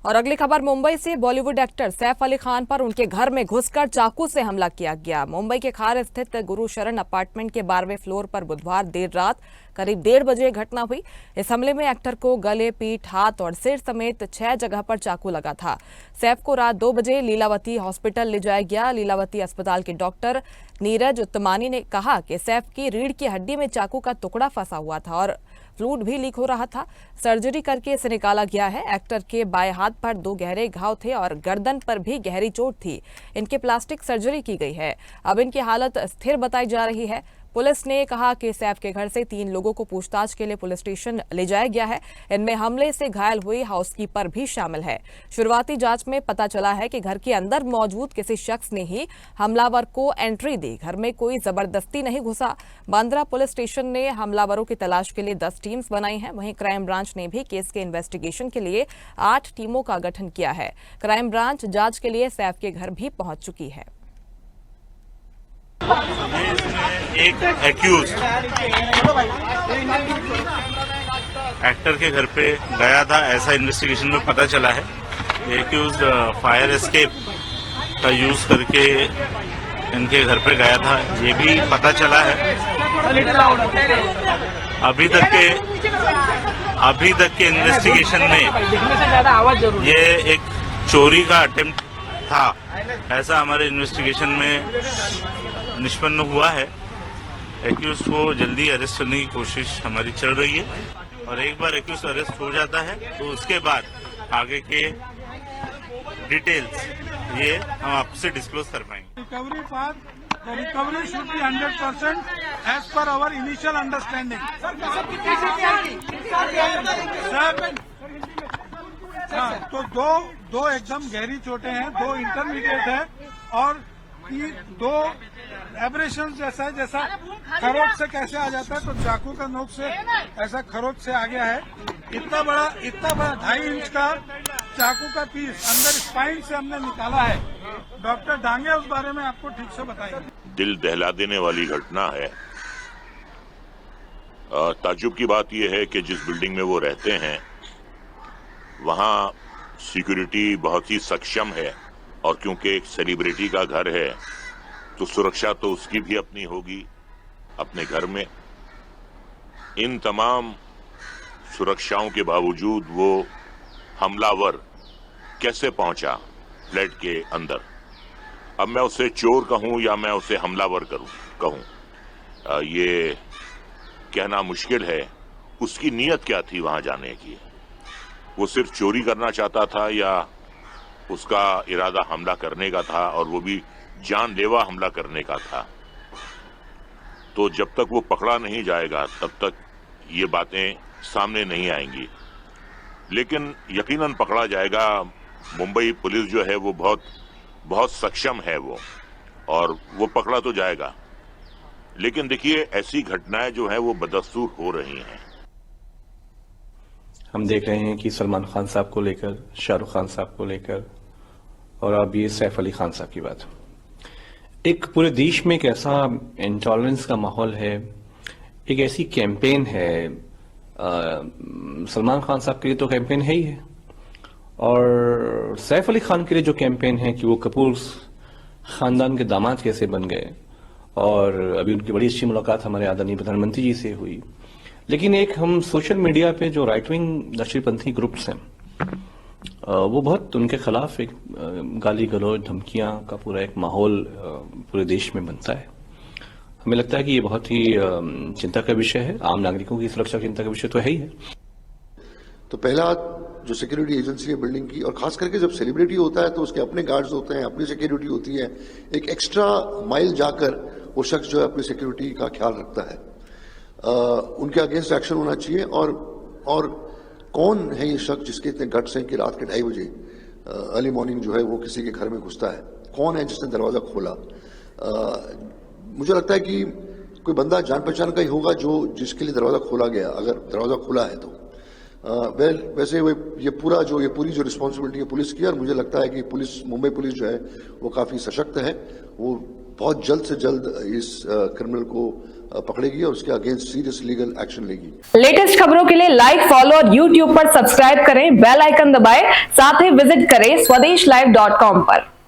और अगली खबर मुंबई से। बॉलीवुड एक्टर सैफ अली खान पर उनके घर में घुसकर चाकू से हमला किया गया। मुंबई के खार स्थित गुरु शरण अपार्टमेंट के 12वें फ्लोर पर बुधवार देर रात करीब 1:30 बजे घटना हुई। इस हमले में एक्टर को गले, पीठ, हाथ और सिर समेत 6 जगह पर चाकू लगा था। सैफ को रात 2 बजे लीलावती हॉस्पिटल ले जाया गया। लीलावती अस्पताल के डॉक्टर नीरज उत्तमानी ने कहा कि सैफ की रीढ़ की हड्डी में चाकू का टुकड़ा फंसा हुआ था और फ्लूइड भी लीक हो रहा था। सर्जरी करके इसे निकाला गया है। एक्टर के बाएं हाथ पर 2 गहरे घाव थे और गर्दन पर भी गहरी चोट थी। इनके प्लास्टिक सर्जरी की गई है। अब इनकी हालत स्थिर बताई जा रही है। पुलिस ने कहा कि सैफ के घर से 3 लोगों को पूछताछ के लिए पुलिस स्टेशन ले जाया गया है। इनमें हमले से घायल हुई हाउसकीपर भी शामिल है। शुरुआती जांच में पता चला है कि घर के अंदर मौजूद किसी शख्स ने ही हमलावर को एंट्री दी। घर में कोई जबरदस्ती नहीं घुसा। बांद्रा पुलिस स्टेशन ने हमलावरों की तलाश के लिए 10 टीम्स बनाई हैं। वहीं क्राइम ब्रांच ने भी केस के इन्वेस्टिगेशन के लिए 8 टीमों का गठन किया है। क्राइम ब्रांच जांच के लिए सैफ के घर भी पहुंच चुकी है। एक एक्यूज एक्टर के घर पे गया था, ऐसा इन्वेस्टिगेशन में पता चला है। एक्यूज फायर एस्केप का यूज करके इनके घर पे गया था, ये भी पता चला है। अभी तक के इन्वेस्टिगेशन में ये एक चोरी का अटेम्प्ट था, ऐसा हमारे इन्वेस्टिगेशन में निष्पन्न हुआ है। एक्यूज को जल्दी अरेस्ट करने की कोशिश हमारी चल रही है और एक बार एक्यूज अरेस्ट हो जाता है तो उसके बाद आगे के डिटेल्स ये हम आपसे डिस्क्लोज कर पाएंगे। Recovery path, the recovery should be 100% as per our initial understanding. Sir, तो दो एकदम गहरी चोटें हैं, 2 इंटरमीडिएट है और 2 एब्रेशन जैसा है, जैसा खरोच से कैसे आ जाता है तो चाकू का नोक से ऐसा खरोच से आ गया है। इतना बड़ा 2.5 इंच का चाकू का पीस अंदर स्पाइन से हमने निकाला है। डॉक्टर डांगे उस बारे में आपको ठीक से बताएंगे। दिल दहला देने वाली घटना है। ताज्जुब की बात यह है कि जिस बिल्डिंग में वो रहते हैं वहां सिक्योरिटी बहुत ही सक्षम है और क्योंकि एक सेलिब्रिटी का घर है तो सुरक्षा तो उसकी भी अपनी होगी अपने घर में। इन तमाम सुरक्षाओं के बावजूद वो हमलावर कैसे पहुंचा फ्लैट के अंदर, अब मैं उसे चोर कहूं या मैं उसे हमलावर कहूं, ये कहना मुश्किल है। उसकी नीयत क्या थी वहां जाने की? वो सिर्फ चोरी करना चाहता था या उसका इरादा हमला करने का था, और वो भी जानलेवा हमला करने का था? तो जब तक वो पकड़ा नहीं जाएगा तब तक ये बातें सामने नहीं आएंगी, लेकिन यकीनन पकड़ा जाएगा। मुंबई पुलिस जो है वो बहुत सक्षम है वो, और वो पकड़ा तो जाएगा। लेकिन देखिए, ऐसी घटनाएं जो है वो बदस्तूर हो रही हैं। हम देख रहे हैं कि सलमान खान साहब को लेकर, शाहरुख खान साहब को लेकर, और अब ये सैफ अली खान साहब की बात। एक पूरे देश में एक ऐसा इंटॉलरेंस का माहौल है, एक ऐसी कैंपेन है। सलमान खान साहब के लिए तो कैंपेन है ही है, और सैफ अली खान के लिए जो कैंपेन है कि वो कपूर खानदान के दामाद कैसे बन गए, और अभी उनकी बड़ी अच्छी मुलाकात हमारे आदरणीय प्रधानमंत्री जी से हुई। लेकिन एक हम सोशल मीडिया पे जो राइट विंग दक्षिणपंथी ग्रुप्स हैं वो बहुत उनके खिलाफ एक गाली गलौज, धमकियां का पूरा एक माहौल पूरे देश में बनता है। हमें लगता है कि ये बहुत ही चिंता का विषय है। आम नागरिकों की सुरक्षा चिंता का विषय तो है ही है। तो पहला जो सिक्योरिटी एजेंसी है बिल्डिंग की, और खास करके जब सेलिब्रिटी होता है तो उसके अपने गार्ड्स होते हैं, अपनी सिक्योरिटी होती है। एक एक्स्ट्रा माइल जाकर वो शख्स जो है अपनी सिक्योरिटी का ख्याल रखता है। उनके अगेंस्ट एक्शन होना चाहिए। और कौन है ये शख्स जिसके इतने गट्स हैं कि रात के 2:30 बजे अर्ली मॉर्निंग जो है वो किसी के घर में घुसता है? कौन है जिसने दरवाजा खोला? मुझे लगता है कि कोई बंदा जान पहचान का ही होगा जिसके लिए दरवाजा खोला गया, अगर दरवाजा खुला है तो। वैसे ये पूरी जो रिस्पॉन्सिबिलिटी है पुलिस की, और मुझे लगता है कि मुंबई पुलिस जो है वो काफी सशक्त है। वो बहुत जल्द से जल्द इस क्रिमिनल को पकड़ेगी और उसके अगेंस्ट सीरियस लीगल एक्शन लेगी। लेटेस्ट खबरों के लिए लाइक, फॉलो और यूट्यूब पर सब्सक्राइब करें, बेल आइकन दबाएं, साथ ही विजिट करें swedeshlive.com पर।